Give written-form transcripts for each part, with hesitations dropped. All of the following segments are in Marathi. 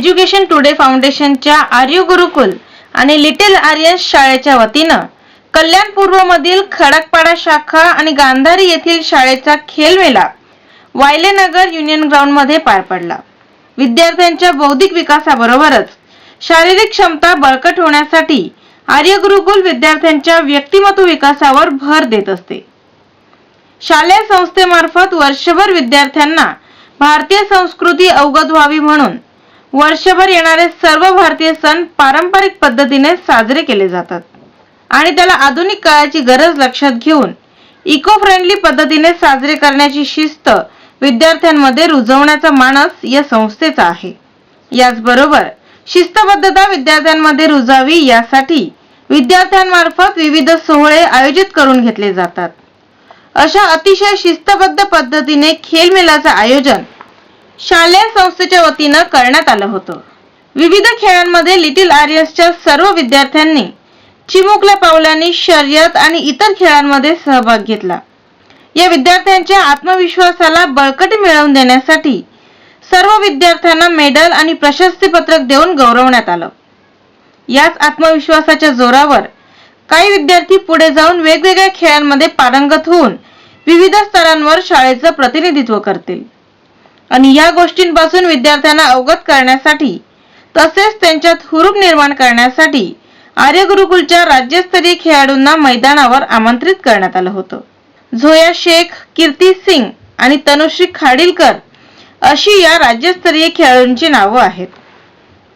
एज्युकेशन टुडे फाउंडेशनच्या आर्य गुरुकुल आणि लिटिल आर्यन्स शाळेच्या वतीनं कल्याण पूर्व मधील खडकपाडा शाखा आणि गांधारी येथील शाळेचा खेळ मेळा वायलेनगर युनियन ग्राउंड मध्ये पार पडला। विद्यार्थ्यांच्या बौद्धिक विकासाबरोबरच शारीरिक क्षमता बळकट होण्यासाठी आर्य गुरुकुल विद्यार्थ्यांच्या व्यक्तिमत्व विकासावर भर देत असते। शालेय संस्थेमार्फत वर्षभर विद्यार्थ्यांना भारतीय संस्कृती अवगत व्हावी म्हणून वर्षभर येणारे सर्व भारतीय सण पारंपरिक पद्धतीने साजरे केले जातात आणि त्याला आधुनिक काळाची गरज लक्षात घेऊन इको फ्रेंडली पद्धतीने साजरे करण्याची शिस्त विद्यार्थ्यांमध्ये रुजवण्याचा मानस या संस्थेचा आहे। याचबरोबर शिस्तबद्धता विद्यार्थ्यांमध्ये रुजावी यासाठी विद्यार्थ्यांमार्फत विविध सोहळे आयोजित करून घेतले जातात। अशा अतिशय शिस्तबद्ध पद्धतीने खेळ मेळ्याचे आयोजन शालेय संस्थेच्या वतीने करण्यात आलं होतं। विविध खेळांमध्ये लिटिल आर्यन्सच्या सर्व विद्यार्थ्यांनी चिमुकल्या पावलांनी शर्यत आणि इतर खेळांमध्ये सहभाग घेतला। या विद्यार्थ्यांच्या आत्मविश्वासाला बळकटी मिळवून देण्यासाठी सर्व विद्यार्थ्यांना मेडल आणि प्रशस्ती पत्रक देऊन गौरवण्यात आलं। याच आत्मविश्वासाच्या जोरावर काही विद्यार्थी पुढे जाऊन वेगवेगळ्या खेळांमध्ये पारंगत होऊन विविध स्तरांवर शाळेचं प्रतिनिधित्व करतील आणि या गोष्टींपासून विद्यार्थ्यांना अवगत करण्यासाठी तसेच त्यांच्यात हुरूप निर्माण करण्यासाठी आर्य गुरुकुलच्या राज्यस्तरीय खेळाडूंना मैदानावर आमंत्रित करण्यात आलं होतं। झोया शेख, कीर्ती सिंग आणि तनुश्री खाडीलकर अशी या राज्यस्तरीय खेळाडूंची नावं आहेत।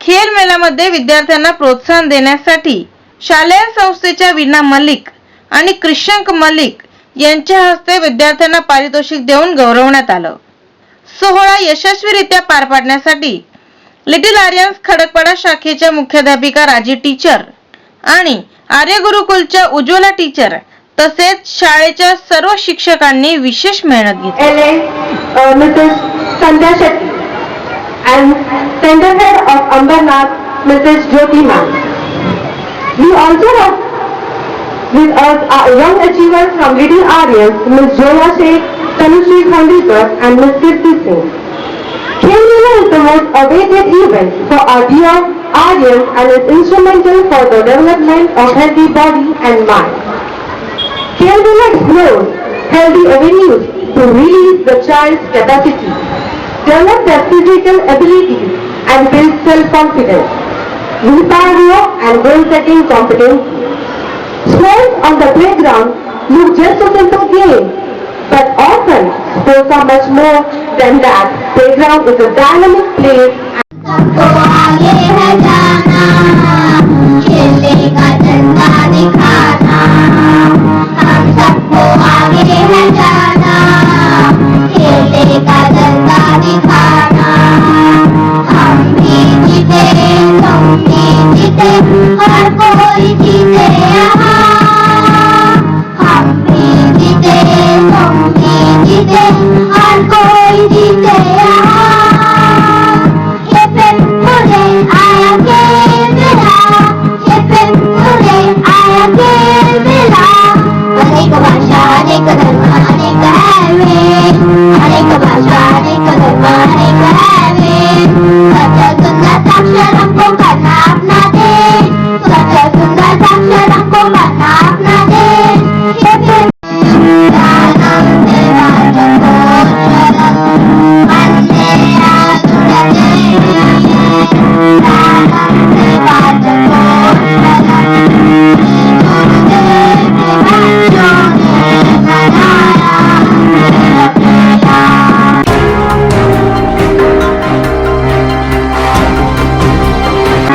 खेळ मेळ्यामध्ये विद्यार्थ्यांना प्रोत्साहन देण्यासाठी शालेय संस्थेच्या वीणा मलिक आणि कृष्णक मलिक यांच्या हस्ते विद्यार्थ्यांना पारितोषिक देऊन गौरवण्यात आलं। सोहळा यशस्वीरित्या पार पाडण्यासाठी लिटिल आर्यन्स खडकपाडा शाखेच्या मुख्याध्यापिका राजी टीचर आणि आर्य गुरुकुलच्या उज्ज्वला टीचर तसेच शाळेच्या सर्व शिक्षकांनी विशेष मेहनत घेतली। Mrs Sandhya Shetty and center head of Ambernath, Mrs. Jyoti ma'am. We also have with us our young achievers from Little Aryans, Ms. Zoya Sheikh, Tanushree Khandilkar and Ms. Kirti Singh. Khel Mela is the most awaited event for our dear Aryans and is instrumental for the development of healthy body and mind. Khel Mela explores healthy avenues to release the child's capacity, develop their physical abilities and build self-confidence, willpower and goal-setting competency. Sports on the playground look just a simple game, but often sports are much more than that. Playground is a dynamic place.